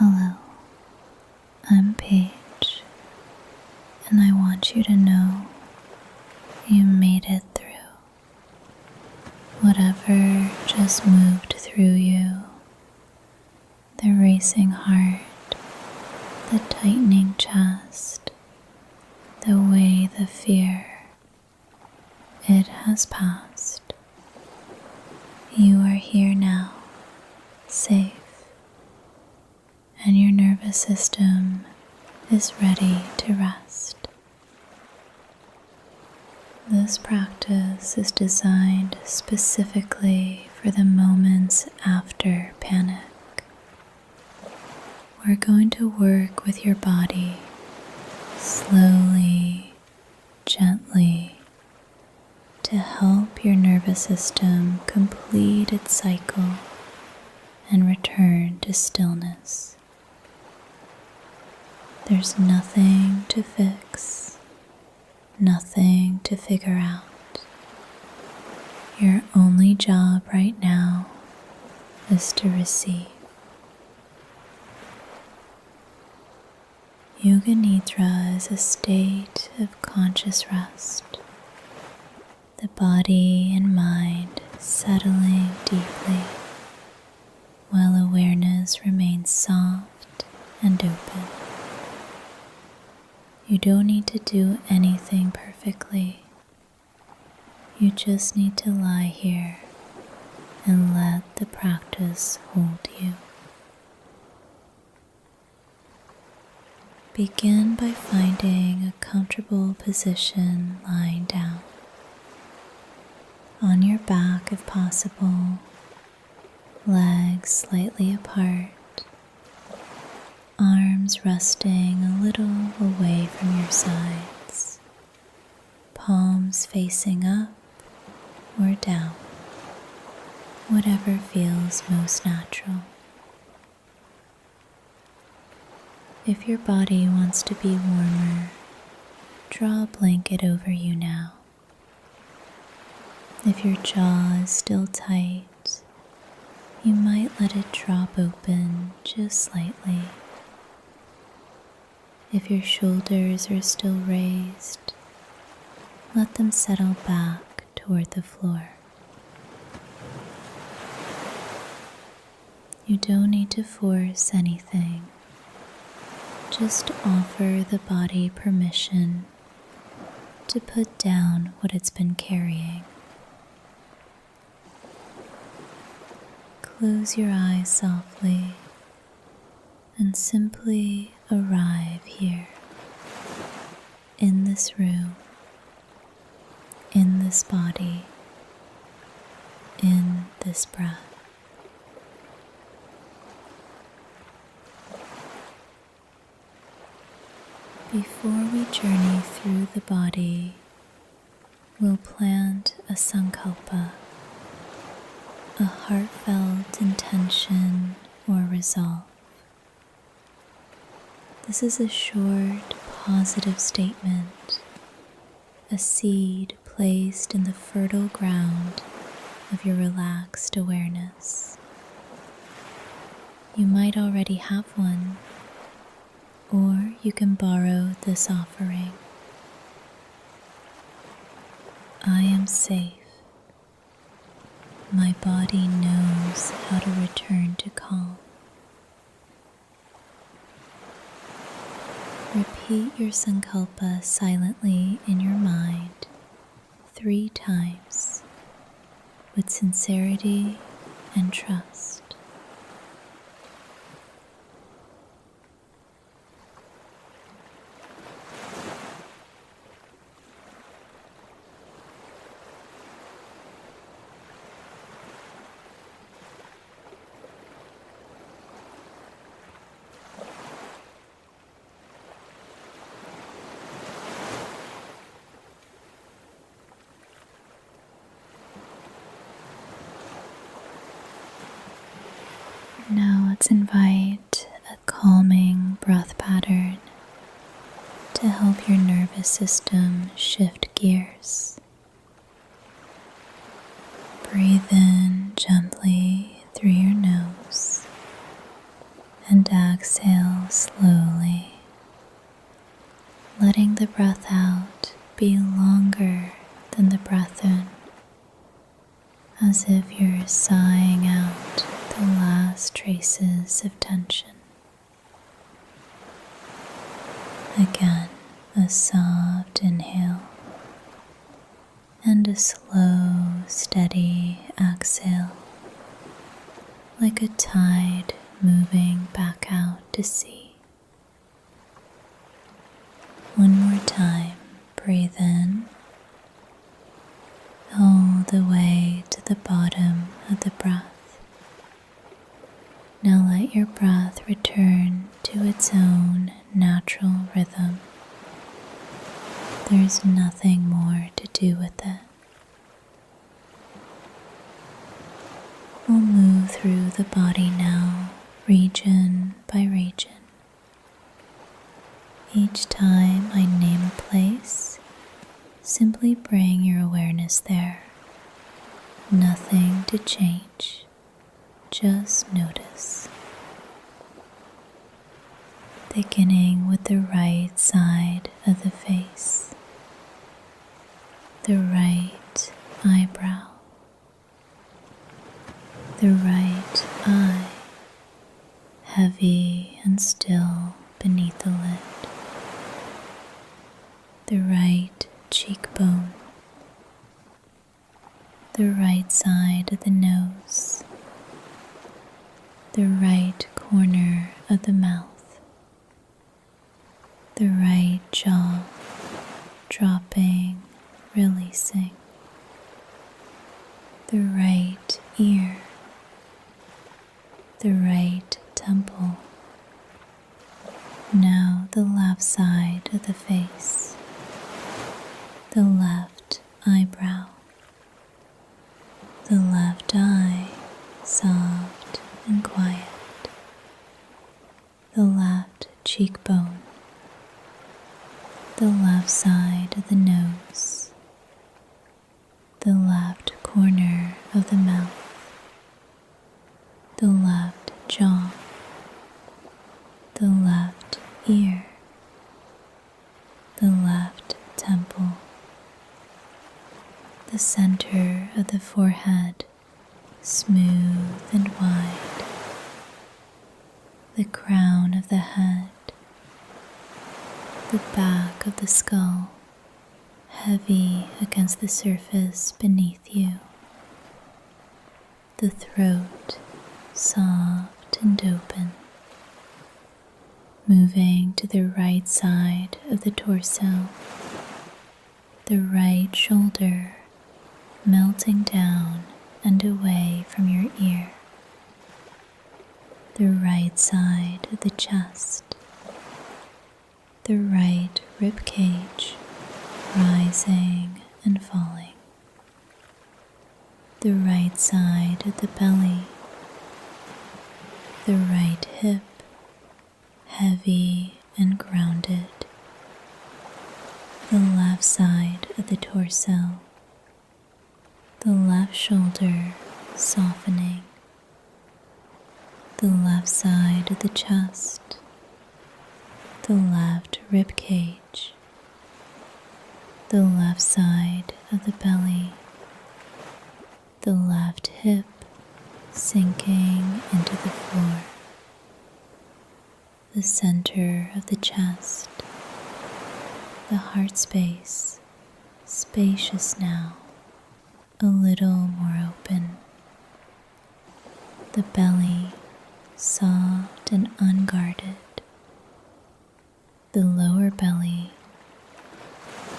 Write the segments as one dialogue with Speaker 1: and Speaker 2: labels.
Speaker 1: Hello, I'm Paige, and I want you to know you made it through. Whatever just moved through you, the racing heart, the tightening chest, the way the fear, it has passed. You are here now, safe, and your nervous system is ready to rest. This practice is designed specifically for the moments after panic. We're going to work with your body slowly, gently, to help your nervous system complete its cycle and return to stillness. There's nothing to fix, nothing to figure out. Your only job right now is to receive. Yoga Nidra is a state of conscious rest, the body and mind settling deeply while awareness remains soft and open. You don't need to do anything perfectly. You just need to lie here and let the practice hold you. Begin by finding a comfortable position lying down. On your back if possible, legs slightly apart, arms resting a little away from your sides, palms facing up or down, whatever feels most natural. If your body wants to be warmer, draw a blanket over you now. If your jaw is still tight, you might let it drop open just slightly. If your shoulders are still raised, let them settle back toward the floor. You don't need to force anything. Just offer the body permission to put down what it's been carrying. Close your eyes softly and simply arrive here, in this room, in this body, in this breath. Before we journey through the body, we'll plant a sankalpa, a heartfelt intention or resolve. This is a short, positive statement, a seed placed in the fertile ground of your relaxed awareness. You might already have one, or you can borrow this offering. I am safe. My body knows how to return to calm. Repeat your sankalpa silently in your mind 3 times with sincerity and trust. Now let's invite a calming breath pattern to help your nervous system shift gears. Breathe in gently through your nose and exhale slowly, letting the breath out be longer than the breath in, as if you're sighing out the last traces of tension. Again, a soft inhale and a slow, steady exhale, like a tide moving back out to sea. One more time, breathe in all the way to the bottom of the breath. Now let your breath return to its own natural rhythm. There's nothing more to do with it. We'll move through the body now, region by region. Each time I name a place, simply bring your awareness there. Nothing to change, just notice. Beginning with the right side of the face, the right eyebrow, the right eye, heavy and still beneath the lid, the right cheekbone, the right side of the nose, the right corner of the mouth, the right jaw, dropping, releasing, the right ear, the right temple. Now the left side of the face, the left eyebrow, the left eye, soft and quiet, the left cheekbone, the left side of the nose, the left corner of the mouth, the left jaw, the left ear, the left temple, the center of the forehead, smooth and wide, the crown of the head, the back of the skull, heavy against the surface beneath you, the throat, soft and open, moving to the right side of the torso, the right shoulder melting down and away from your ear, the right side of the chest, the right rib cage rising and falling, the right side of the belly, the right hip, heavy and grounded, the left side of the torso, the left shoulder softening, the left side of the chest, the left rib cage, the left side of the belly, the left hip sinking into the floor, the center of the chest, the heart space, spacious now, a little more open, the belly soft and unguarded, the lower belly,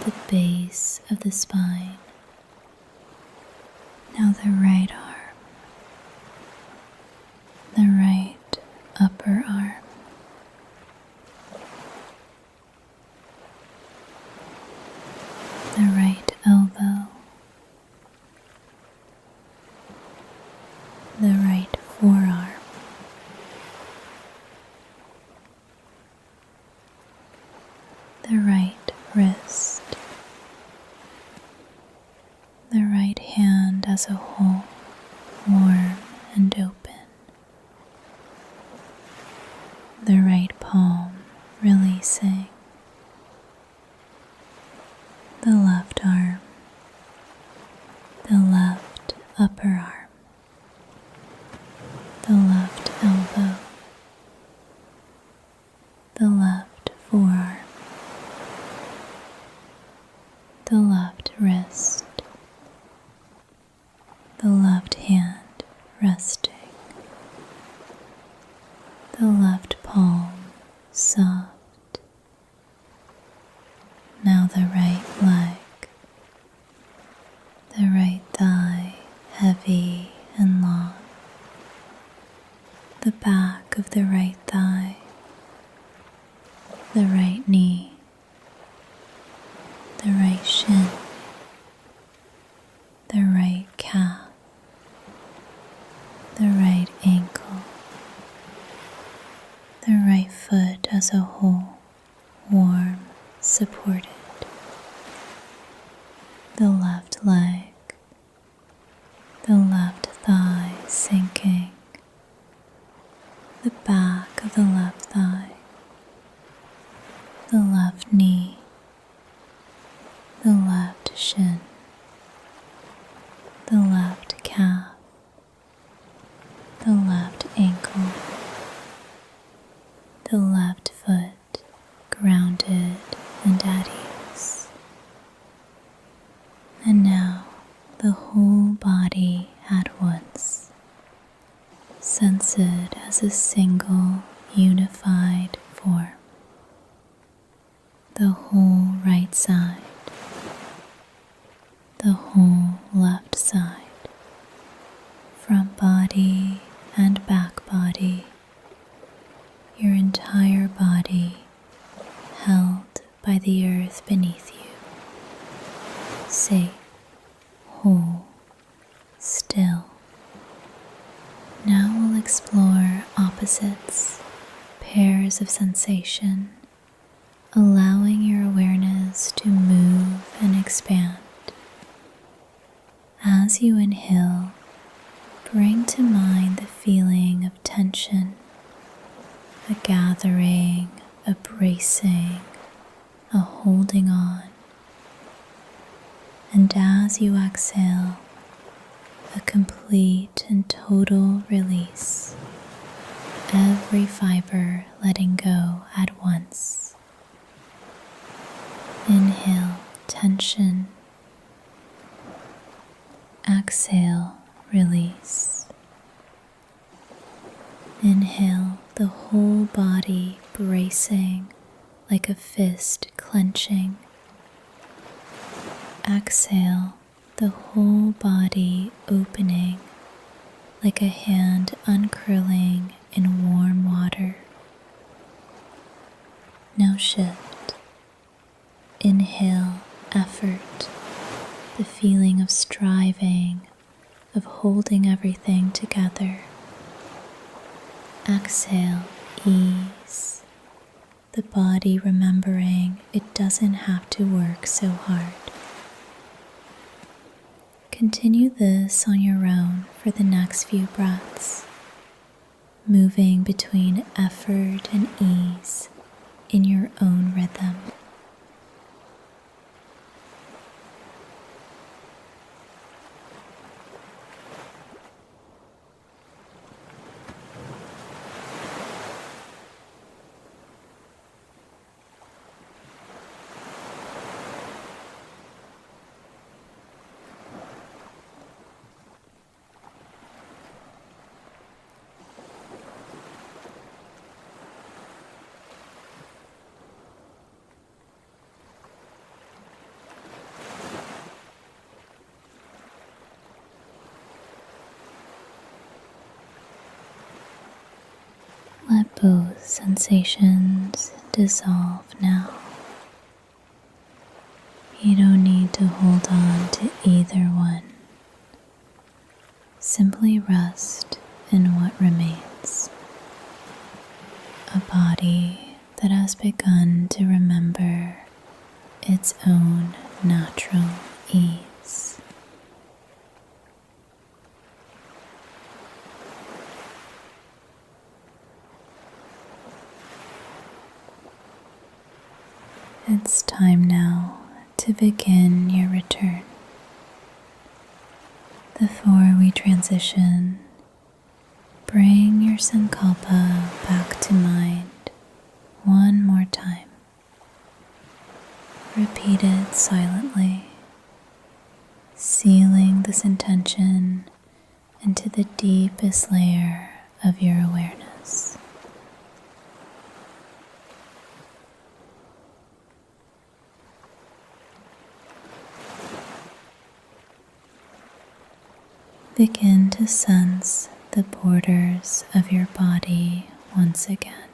Speaker 1: the base of the spine. Now the right arm, the right upper arm, the right elbow, the right forearm, the right wrist, the right hand as a whole, warm and open, the right palm releasing, the left arm, the left upper arm, the left elbow, the left forearm, the left wrist, the left hand resting, the left palm soft. Now the right leg, the right thigh heavy and long, the back of the right thigh, the right knee, the right shin, the right calf, the right ankle, the right foot as a whole, warm, supported, the left leg, the left thigh sinking, the back of the left thigh, the left knee, the left shin, the left calf, the left ankle, the left foot grounded and at ease. And now the whole body at once. Sense it as a single unified form. The whole right side, the whole left side, front body and back body, your entire body held by the earth beneath you, safe, whole, still. Now we'll explore opposites, pairs of sensation, allowing your awareness to move and expand. As you inhale, bring to mind the feeling of tension, a gathering, a bracing, a holding on. And as you exhale, a complete and total release, every fiber letting go at once. Inhale, tension. Exhale, release. Inhale, the whole body bracing like a fist clenching. Exhale, the whole body opening like a hand uncurling in warm water. Now shift. Inhale, effort, the feeling of striving, of holding everything together. Exhale, ease, the body remembering it doesn't have to work so hard. Continue this on your own for the next few breaths, moving between effort and ease in your own rhythm. Let both sensations dissolve now. You don't need to hold on to either one. Simply rest in what remains. A body that has begun to remember its own natural ease. It's time now to begin your return. Before we transition, bring your sankalpa back to mind one more time. Repeat it silently, sealing this intention into the deepest layer of your awareness. Begin to sense the borders of your body once again.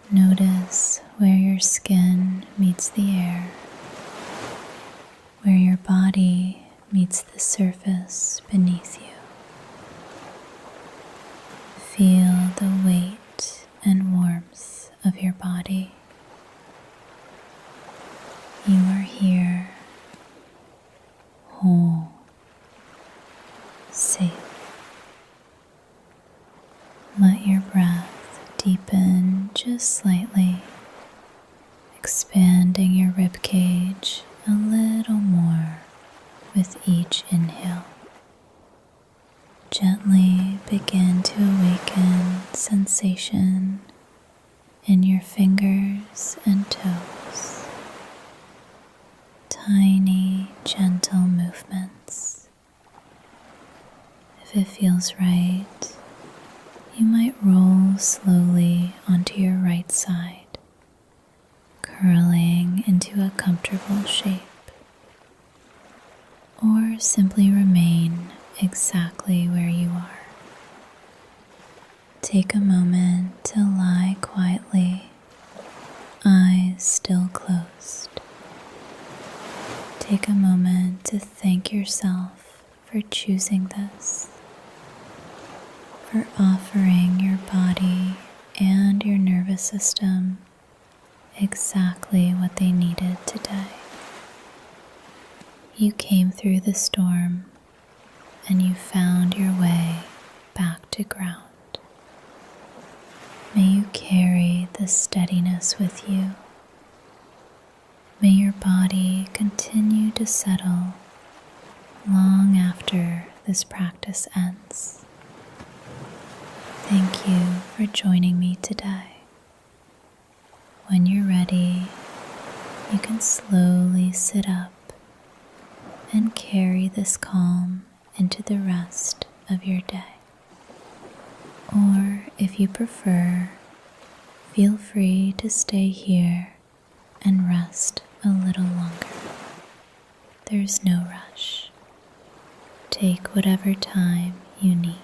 Speaker 1: Notice where your skin meets the air, where your body meets the surface beneath you. Feel the weight and warmth of your body. You are here, whole, safe. Let your breath deepen just slightly, expanding your rib cage a little more with each inhale. Gently begin to awaken sensation in your fingers and toes. Tiny, gentle movements. If it feels right, you might roll slowly onto your right side, curling into a comfortable shape, or simply remain exactly where you are. Take a moment to lie quietly, eyes still closed. Take a moment to thank yourself for choosing this, for offering your body and your nervous system exactly what they needed today. You came through the storm and you found your way back to ground. May you carry this steadiness with you. May your body continue to settle long after this practice ends. Thank you for joining me today. When you're ready, you can slowly sit up and carry this calm into the rest of your day. Or if you prefer, feel free to stay here and rest a little longer. There's no rush. Take whatever time you need.